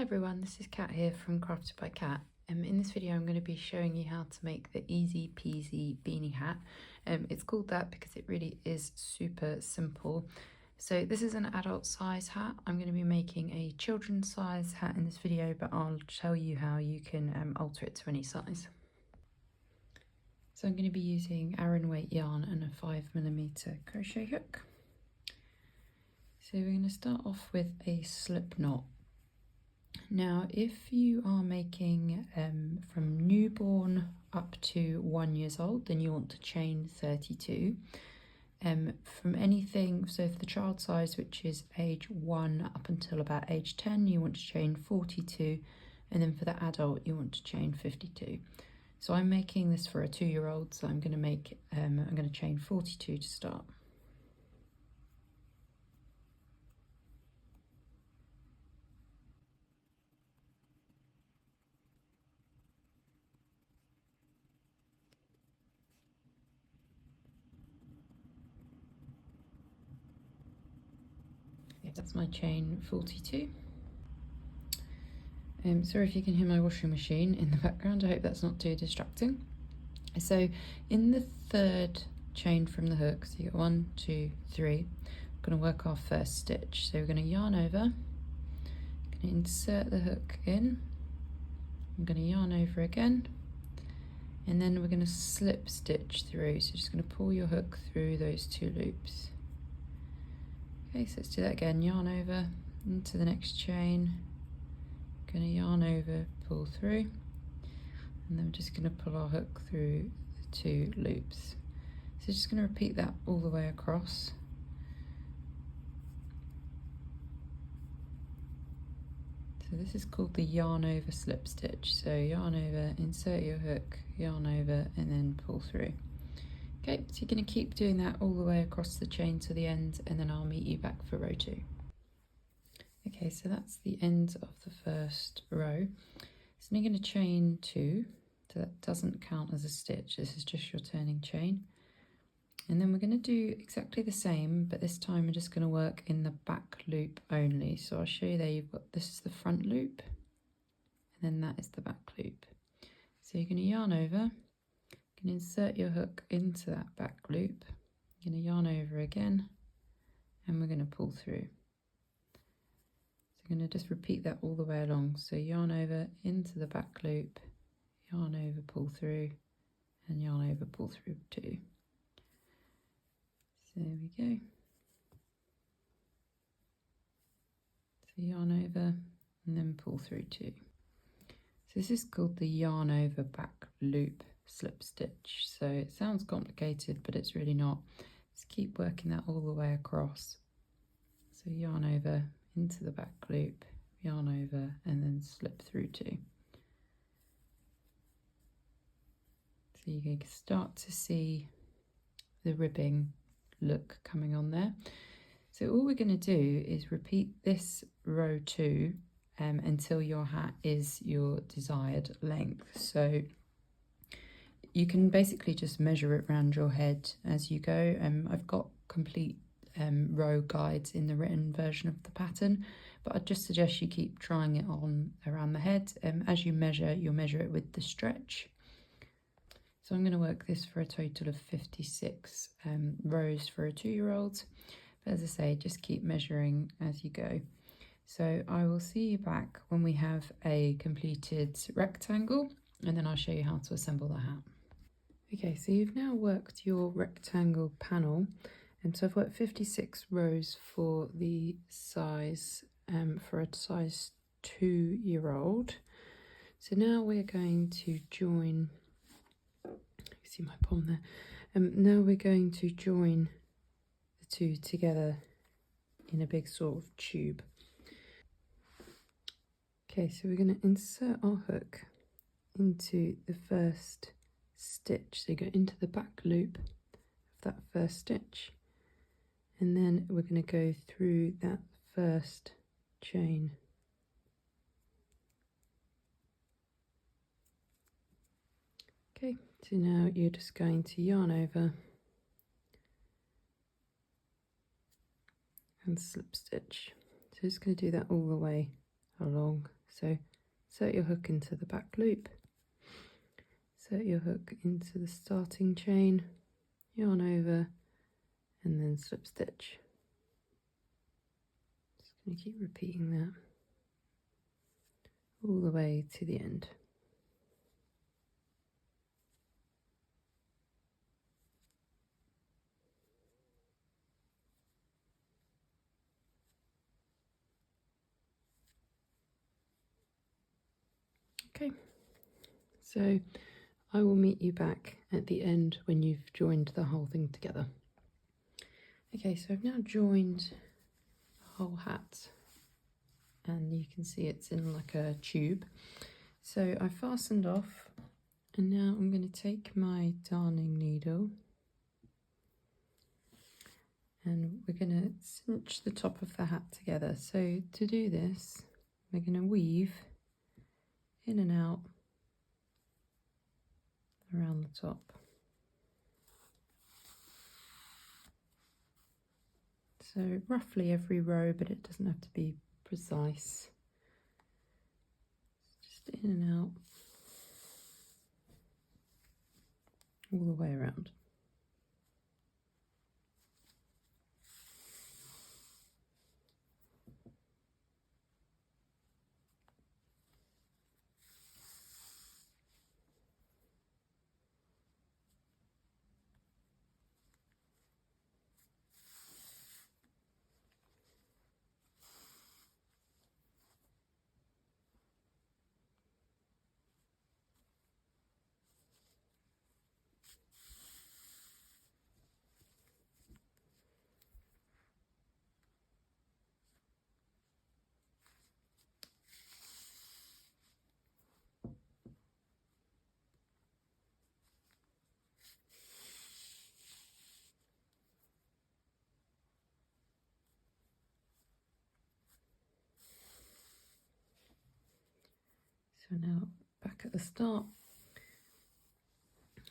everyone, this is Kat here from Crafted by Kat. In this video I'm going to be showing you how to make the easy peasy beanie hat. It's called that because it really is super simple. So this is an adult size hat. I'm going to be making a children's size hat in this video, but I'll tell you how you can alter it to any size. So I'm going to be using Aran weight yarn and a 5mm crochet hook. So we're going to start off with a slip knot. Now, if you are making from newborn up to 1 year old, then you want to chain 32. From anything, so for the child size, which is age 1 up until about age 10, you want to chain 42, and then for the adult, you want to chain 52. So I'm making this for a 2-year-old, so I'm going to make I'm going to chain 42 to start. That's my chain 42. Sorry if you can hear my washing machine in the background, I hope that's not too distracting. So in the third chain from the hook, so you got 1, 2, 3, I'm going to work our first stitch. So we're going to yarn over, going to insert the hook in, I'm going to yarn over again, and then we're going to slip stitch through. So just going to pull your hook through those 2 loops. Okay, so let's do that again. Yarn over into the next chain, going to yarn over, pull through, and then we're just going to pull our hook through the 2 loops. So just going to repeat that all the way across. So this is called the yarn over slip stitch. So yarn over, insert your hook, yarn over, and then pull through. Okay, so you're going to keep doing that all the way across the chain to the end, and then I'll meet you back for row 2. Okay, so that's the end of the first row. So now you're going to chain 2, so that doesn't count as a stitch, this is just your turning chain. And then we're going to do exactly the same, but this time we're just going to work in the back loop only. So I'll show you there, you've got, this is the front loop, and then that is the back loop. So you're going to yarn over, insert your hook into that back loop, you're going to yarn over again, and we're going to pull through. So I'm going to just repeat that all the way along. So yarn over into the back loop, yarn over, pull through, and yarn over, pull through 2. So there we go. So yarn over and then pull through 2. So this is called the yarn over back loop slip stitch. So it sounds complicated, but it's really not. Just keep working that all the way across. So yarn over into the back loop, yarn over, and then slip through 2. So you can start to see the ribbing look coming on there. So all we're going to do is repeat this row 2 until your hat is your desired length. So you can basically just measure it around your head as you go. I've got complete row guides in the written version of the pattern, but I'd just suggest you keep trying it on around the head. As you measure, you'll measure it with the stretch. So I'm going to work this for a total of 56 rows for a 2-year-old. But as I say, just keep measuring as you go. So I will see you back when we have a completed rectangle, and then I'll show you how to assemble the hat. Okay, so you've now worked your rectangle panel, and so I've worked 56 rows for the size, for a size 2-year-old. So now we're going to join, you see my palm there, now we're going to join the 2 together in a big sort of tube. Okay, so we're going to insert our hook into the first stitch. So you go into the back loop of that first stitch, and then we're going to go through that first chain. Okay, so now you're just going to yarn over and slip stitch. So just going to do that all the way along. So insert your hook into the back loop, insert your hook into the starting chain, yarn over, and then slip stitch. Just going to keep repeating that all the way to the end. Okay, so I will meet you back at the end when you've joined the whole thing together. Okay, so I've now joined the whole hat, and you can see it's in like a tube. So I fastened off, and now I'm going to take my darning needle and we're going to cinch the top of the hat together. So to do this, we're going to weave in and out around the top. So roughly every row, but it doesn't have to be precise. Just in and out all the way around. So now back at the start.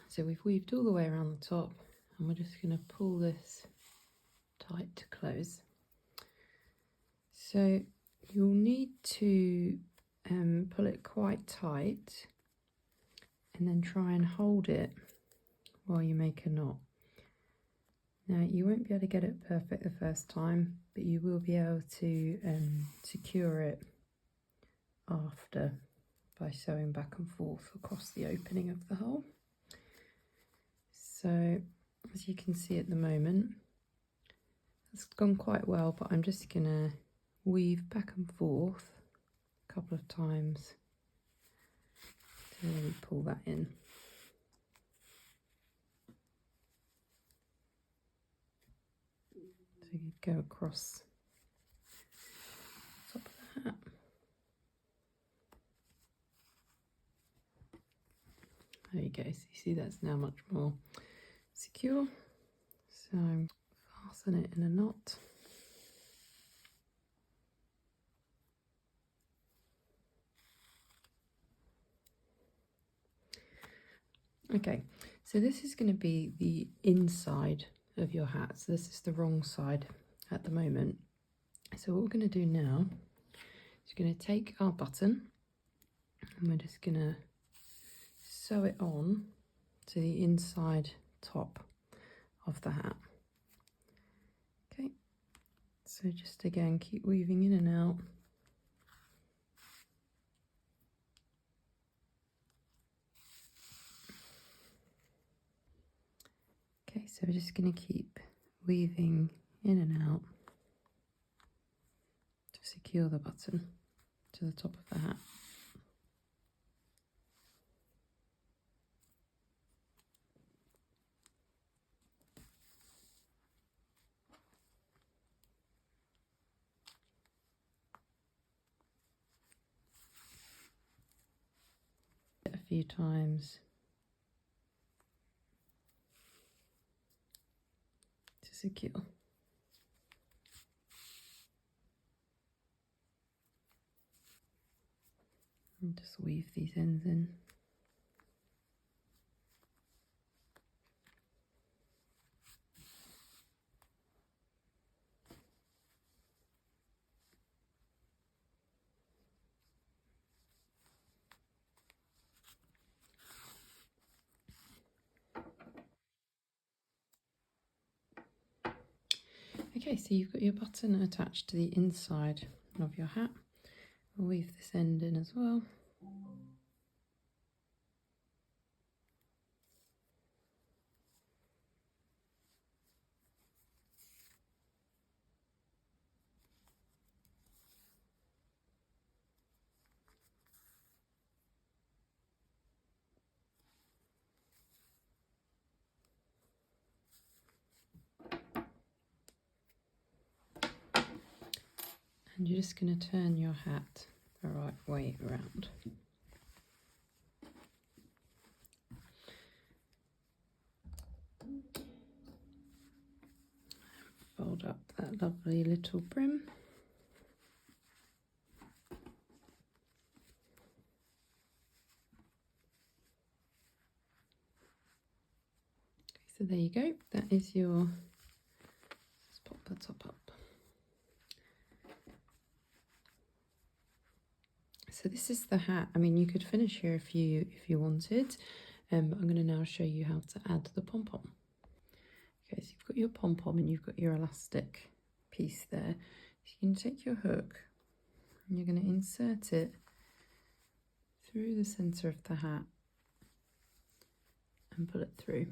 So we've weaved all the way around the top, and we're just going to pull this tight to close. So you'll need to pull it quite tight and then try and hold it while you make a knot. Now you won't be able to get it perfect the first time, but you will be able to secure it after by sewing back and forth across the opening of the hole. So as you can see at the moment, it's gone quite well, but I'm just going to weave back and forth a couple of times to really pull that in. So you go across the top of the hat. There you go, so you see that's now much more secure. So fasten it in a knot. Okay, so this is going to be the inside of your hat. So this is the wrong side at the moment. So what we're going to do now is we're going to take our button and we're just going to sew it on to the inside top of the hat. Okay, so just again keep weaving in and out. Okay, so we're just going to keep weaving in and out to secure the button to the top of the hat. A few times to secure. And just weave these ends in. Okay, so you've got your button attached to the inside of your hat. I'll weave this end in as well. And you're just going to turn your hat the right way around. Fold up that lovely little brim. So there you go, that is your, let's pop the top up. So this is the hat. I mean, you could finish here if you wanted. I'm going to now show you how to add the pom-pom. Okay, so you've got your pom-pom and you've got your elastic piece there. So you can take your hook and you're going to insert it through the centre of the hat and pull it through.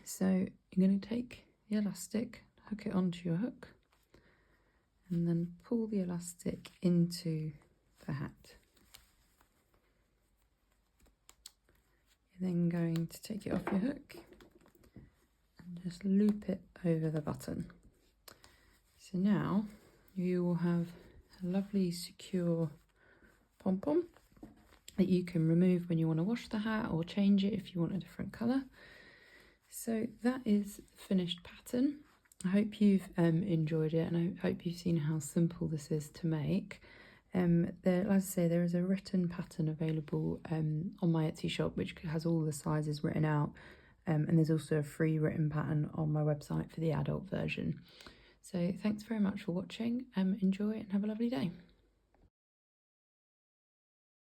So you're going to take the elastic, hook it onto your hook, and then pull the elastic into the hat. You're then going to take it off your hook and just loop it over the button. So now you will have a lovely secure pom-pom that you can remove when you want to wash the hat or change it if you want a different colour. So that is the finished pattern. I hope you've enjoyed it, and I hope you've seen how simple this is to make. As I say, there is a written pattern available on my Etsy shop which has all the sizes written out, and there's also a free written pattern on my website for the adult version. So thanks very much for watching, enjoy and have a lovely day.